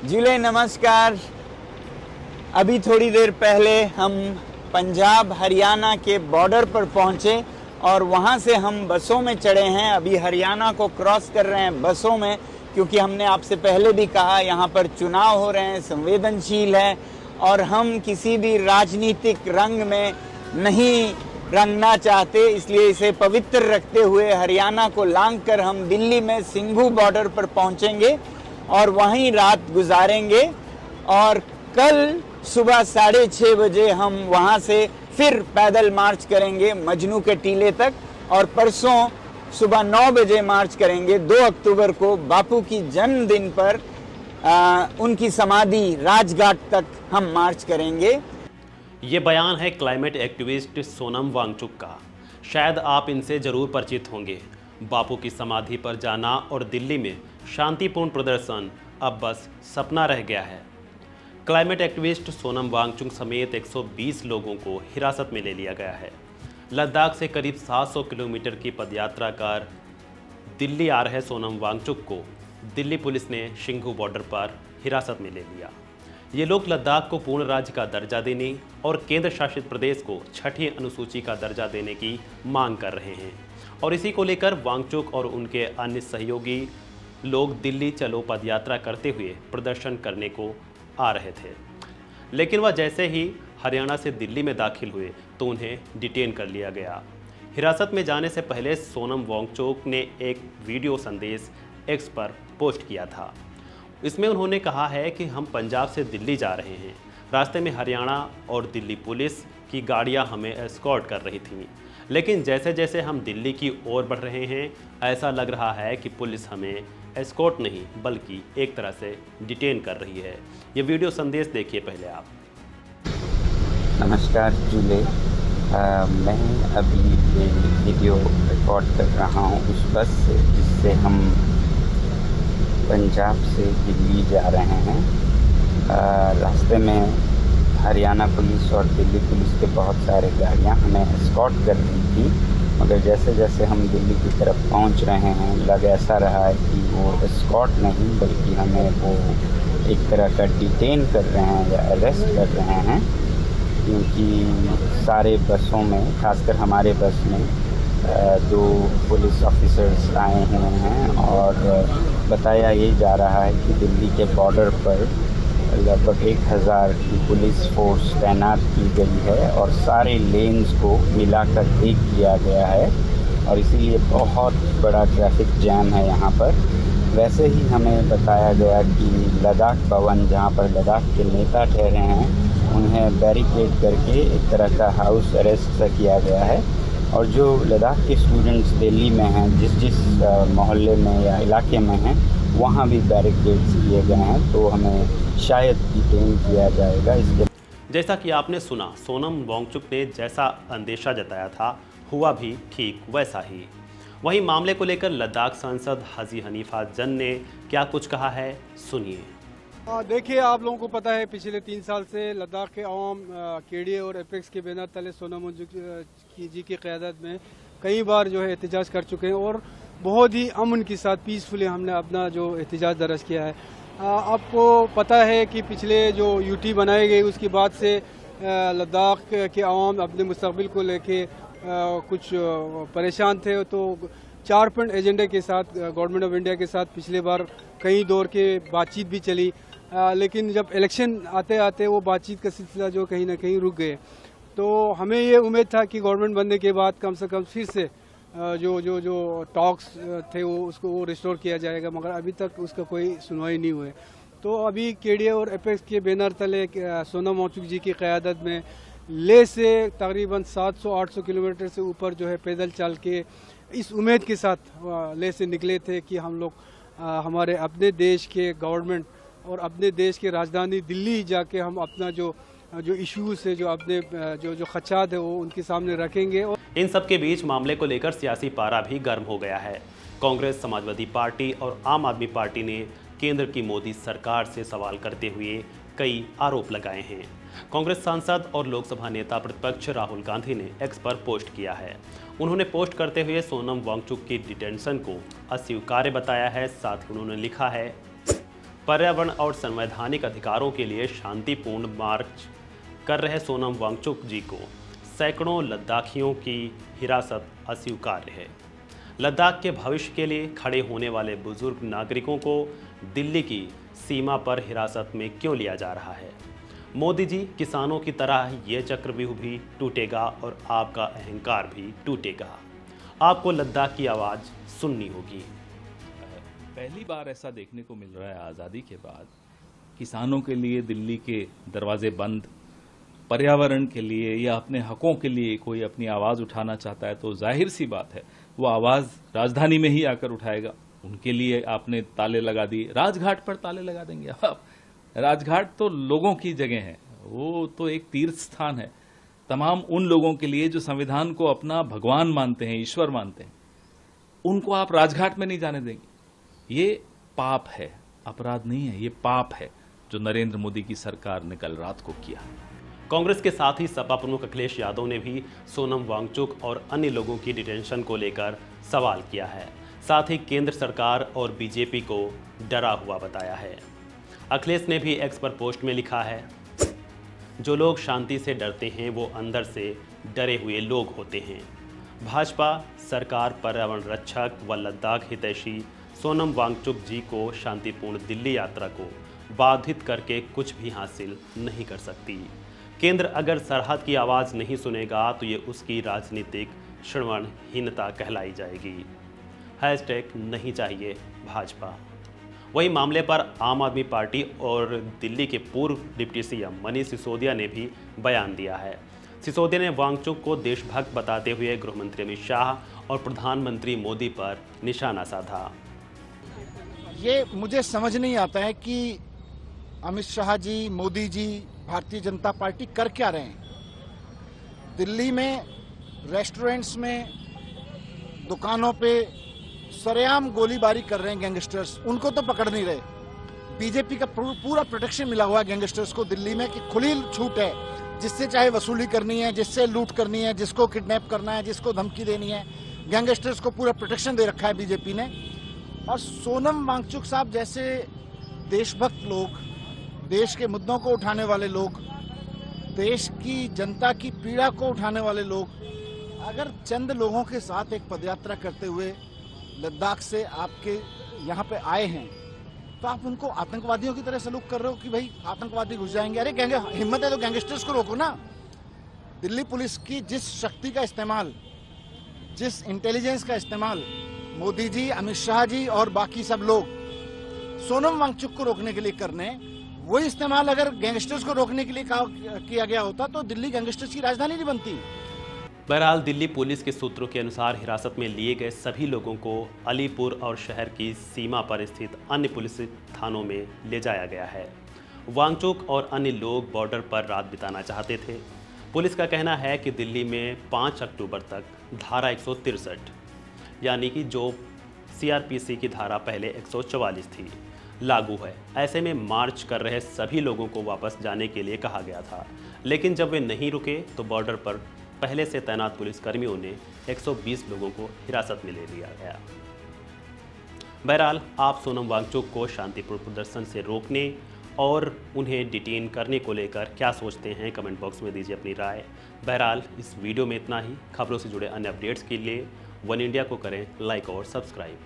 जुले नमस्कार। अभी थोड़ी देर पहले हम पंजाब हरियाणा के बॉर्डर पर पहुंचे और वहां से हम बसों में चढ़े हैं। अभी हरियाणा को क्रॉस कर रहे हैं बसों में, क्योंकि हमने आपसे पहले भी कहा यहाँ पर चुनाव हो रहे हैं, संवेदनशील है और हम किसी भी राजनीतिक रंग में नहीं रंगना चाहते, इसलिए इसे पवित्र रखते हुए हरियाणा को लांघकर हम दिल्ली में सिंघू बॉर्डर पर पहुंचेंगे और वहीं रात गुजारेंगे और कल सुबह 6:30 बजे हम वहां से फिर पैदल मार्च करेंगे मजनू के टीले तक और परसों सुबह 9 बजे मार्च करेंगे 2 अक्टूबर को बापू की जन्मदिन पर उनकी समाधि राजघाट तक हम मार्च करेंगे। ये बयान है क्लाइमेट एक्टिविस्ट सोनम वांगचुक का। शायद आप इनसे ज़रूर परिचित होंगे। बापू की समाधि पर जाना और दिल्ली में शांतिपूर्ण प्रदर्शन अब बस सपना रह गया है। क्लाइमेट एक्टिविस्ट सोनम वांगचुक समेत 120 लोगों को हिरासत में ले लिया गया है। लद्दाख से करीब 700 किलोमीटर की पदयात्रा कर दिल्ली आ रहे सोनम वांगचुक को दिल्ली पुलिस ने सिंघू बॉर्डर पर हिरासत में ले लिया। ये लोग लद्दाख को पूर्ण राज्य का दर्जा देने और केंद्र शासित प्रदेश को 6ठी अनुसूची का दर्जा देने की मांग कर रहे हैं और इसी को लेकर वांगचुक और उनके अन्य सहयोगी लोग दिल्ली चलो पदयात्रा करते हुए प्रदर्शन करने को आ रहे थे। लेकिन वह जैसे ही हरियाणा से दिल्ली में दाखिल हुए तो उन्हें डिटेन कर लिया गया। हिरासत में जाने से पहले सोनम वांगचुक ने एक वीडियो संदेश एक्स पर पोस्ट किया था। इसमें उन्होंने कहा है कि हम पंजाब से दिल्ली जा रहे हैं। रास्ते में हरियाणा और दिल्ली पुलिस की गाड़ियां हमें एस्कॉर्ट कर रही थीं, लेकिन जैसे जैसे हम दिल्ली की ओर बढ़ रहे हैं ऐसा लग रहा है कि पुलिस हमें एस्कॉर्ट नहीं बल्कि एक तरह से डिटेन कर रही है। ये वीडियो संदेश देखिए पहले आप। नमस्कार जुले, मैं अभी ये वीडियो रिकॉर्ड कर रहा हूँ उस बस से जिससे हम पंजाब से दिल्ली जा रहे हैं। रास्ते में हरियाणा पुलिस और दिल्ली पुलिस के बहुत सारे गाड़ियाँ हमें एस्कॉर्ट कर रही थी, मगर जैसे जैसे हम दिल्ली की तरफ पहुंच रहे हैं लग ऐसा रहा है कि वो एस्कॉर्ट नहीं बल्कि हमें वो एक तरह का डिटेन कर रहे हैं या अरेस्ट कर रहे हैं, क्योंकि सारे बसों में खासकर हमारे बस में 2 पुलिस ऑफिसर्स आए हुए हैं और बताया ये जा रहा है कि दिल्ली के बॉर्डर पर लगभग 1000 की पुलिस फोर्स तैनात की गई है और सारे लेन्स को मिलाकर एक किया गया है और इसीलिए बहुत बड़ा ट्रैफिक जैम है यहाँ पर। वैसे ही हमें बताया गया कि लद्दाख भवन जहाँ पर लद्दाख के नेता ठहरे हैं उन्हें बैरिकेड करके एक तरह का हाउस अरेस्ट किया गया है और जो लद्दाख के स्टूडेंट्स दिल्ली में हैं जिस मोहल्ले में या इलाके में हैं वहाँ भी बैरिकेड्स किए गए हैं, तो हमें शायद डिटेन किया जाएगा। इसके जैसा कि आपने सुना, सोनम वांगचुक ने जैसा अंदेशा जताया था हुआ भी ठीक वैसा ही। वहीं मामले को लेकर लद्दाख सांसद हाजी हनीफा जन ने क्या कुछ कहा है, सुनिए। देखिए, आप लोगों को पता है पिछले 3 साल से लद्दाख के अवाम केडीए और एपेक्स के बैनर तले सोनम वांगचुक जी की क़यादत में कई बार जो है एहतजाज कर चुके हैं और बहुत ही अमन के साथ पीसफुली हमने अपना जो एहतजाज दर्ज किया है। आपको पता है कि पिछले जो यूटी बनाई गई उसके बाद से लद्दाख के अवाम अपने मुस्तकबिल को लेके कुछ परेशान थे, तो 4 पॉइंट एजेंडे के साथ गवर्नमेंट ऑफ इंडिया के साथ पिछले बार कई दौर के बातचीत भी चली, लेकिन जब इलेक्शन आते आते वो बातचीत का सिलसिला जो कहीं ना कहीं रुक गए। तो हमें ये उम्मीद था कि गवर्नमेंट बनने के बाद कम से कम फिर से जो टॉक्स थे वो रिस्टोर किया जाएगा, मगर अभी तक उसका कोई सुनवाई नहीं हुई। तो अभी केडीए और एपेक्स के बैनर तले सोनम वांगचुक जी की क़यादत में ले से तकरीबन 700-800 किलोमीटर से ऊपर जो है पैदल चल के इस उम्मीद के साथ ले से निकले थे कि हम लोग हमारे अपने देश के गवर्नमेंट और अपने देश के राजधानी दिल्ली जाके हम अपना जो इश्यूज है, जो अपने जो खदशात है वो उनके सामने रखेंगे। और इन सब के बीच मामले को लेकर सियासी पारा भी गर्म हो गया है। कांग्रेस, समाजवादी पार्टी और आम आदमी पार्टी ने केंद्र की मोदी सरकार से सवाल करते हुए कई आरोप लगाए हैं। कांग्रेस सांसद और लोकसभा नेता प्रतिपक्ष राहुल गांधी ने एक्स पर पोस्ट किया है। उन्होंने पोस्ट करते हुए सोनम वांगचुक की डिटेंशन को अस्वीकार्य बताया है। साथ ही उन्होंने लिखा है, पर्यावरण और संवैधानिक अधिकारों के लिए शांतिपूर्ण मार्च कर रहे सोनम वांगचुक जी को सैकड़ों लद्दाखियों की हिरासत अस्वीकार्य है। लद्दाख के भविष्य के लिए खड़े होने वाले बुजुर्ग नागरिकों को दिल्ली की सीमा पर हिरासत में क्यों लिया जा रहा है? मोदी जी, किसानों की तरह ये चक्रव्यूह भी टूटेगा और आपका अहंकार भी टूटेगा। आपको लद्दाख की आवाज़ सुननी होगी। पहली बार ऐसा देखने को मिल रहा है आज़ादी के बाद, किसानों के लिए दिल्ली के दरवाजे बंद, पर्यावरण के लिए या अपने हकों के लिए कोई अपनी आवाज़ उठाना चाहता है तो जाहिर सी बात है वो आवाज़ राजधानी में ही आकर उठाएगा। उनके लिए आपने ताले लगा दिए, राजघाट पर ताले लगा देंगे आप? राजघाट तो लोगों की जगह है, वो तो एक तीर्थ स्थान है तमाम उन लोगों के लिए जो संविधान को अपना भगवान मानते हैं, ईश्वर मानते हैं। उनको आप राजघाट में नहीं जाने देंगे। ये पाप है, अपराध नहीं है, ये पाप है जो नरेंद्र मोदी की सरकार ने कल रात को किया। कांग्रेस के साथ ही सपा प्रमुख अखिलेश यादव ने भी सोनम वांगचुक और अन्य लोगों की डिटेंशन को लेकर सवाल किया है। साथ ही केंद्र सरकार और बीजेपी को डरा हुआ बताया है। अखिलेश ने भी एक्स पर पोस्ट में लिखा है, जो लोग शांति से डरते हैं वो अंदर से डरे हुए लोग होते हैं। भाजपा सरकार पर्यावरण रक्षक व लद्दाख हितैषी सोनम वांगचुक जी को शांतिपूर्ण दिल्ली यात्रा को बाधित करके कुछ भी हासिल नहीं कर सकती। केंद्र अगर सरहद की आवाज़ नहीं सुनेगा तो ये उसकी राजनीतिक श्रवणहीनता कहलाई जाएगी। हैशटैग नहीं चाहिए भाजपा। वही मामले पर आम आदमी पार्टी और दिल्ली के पूर्व डिप्टी सीएम मनीष सिसोदिया ने भी बयान दिया है। सिसोदिया ने वांगचुक को देशभक्त बताते हुए गृहमंत्री अमित शाह और प्रधानमंत्री मोदी पर निशाना साधा। ये मुझे समझ नहीं आता है कि अमित शाह जी, मोदी जी, भारतीय जनता पार्टी कर क्या रहे हैं। दिल्ली में रेस्टोरेंट्स में, दुकानों पे सरेआम गोलीबारी कर रहे हैं गैंगस्टर्स, उनको तो पकड़ नहीं रहे। बीजेपी का पूरा प्रोटेक्शन मिला हुआ है गैंगस्टर्स को दिल्ली में कि खुली छूट है, जिससे चाहे वसूली करनी है, जिससे लूट करनी है, जिसको किडनैप करना है, जिसको धमकी देनी है, गैंगस्टर्स को पूरा प्रोटेक्शन दे रखा है बीजेपी ने। और सोनम वांगचुक साहब जैसे देशभक्त लोग, देश के मुद्दों को उठाने वाले लोग, देश की जनता की पीड़ा को उठाने वाले लोग, अगर चंद लोगों के साथ एक पदयात्रा करते हुए लद्दाख से आपके यहाँ पे आए हैं तो आप उनको आतंकवादियों की तरह सलूक कर रहे हो कि भाई आतंकवादी घुस जाएंगे। अरे हिम्मत है तो गैंगस्टर्स को रोको ना। दिल्ली पुलिस की जिस शक्ति का इस्तेमाल, जिस इंटेलिजेंस का इस्तेमाल मोदी जी, अमित शाह जी और बाकी सब लोग सोनम वांगचुक को रोकने के लिए करने, वही इस्तेमाल अगर गैंगस्टर्स को रोकने के लिए किया गया होता तो दिल्ली गैंगस्टर्स की राजधानी नहीं बनती। बहरहाल दिल्ली पुलिस के सूत्रों के अनुसार हिरासत में लिए गए सभी लोगों को अलीपुर और शहर की सीमा पर स्थित अन्य पुलिस थानों में ले जाया गया है। वांगचुक और अन्य लोग बॉर्डर पर रात बिताना चाहते थे। पुलिस का कहना है कि दिल्ली में 5 अक्टूबर तक धारा 163 यानी कि जो सीआरपीसी की धारा पहले 144 थी लागू है। ऐसे में मार्च कर रहे सभी लोगों को वापस जाने के लिए कहा गया था, लेकिन जब वे नहीं रुके तो बॉर्डर पर पहले से तैनात पुलिसकर्मियों ने 120 लोगों को हिरासत में ले लिया गया। बहरहाल आप सोनम वांगचुक को शांतिपूर्ण प्रदर्शन से रोकने और उन्हें डिटेन करने को लेकर क्या सोचते हैं, कमेंट बॉक्स में दीजिए अपनी राय। बहरहाल इस वीडियो में इतना ही। खबरों से जुड़े अन्य अपडेट्स के लिए वन इंडिया को करें लाइक और सब्सक्राइब।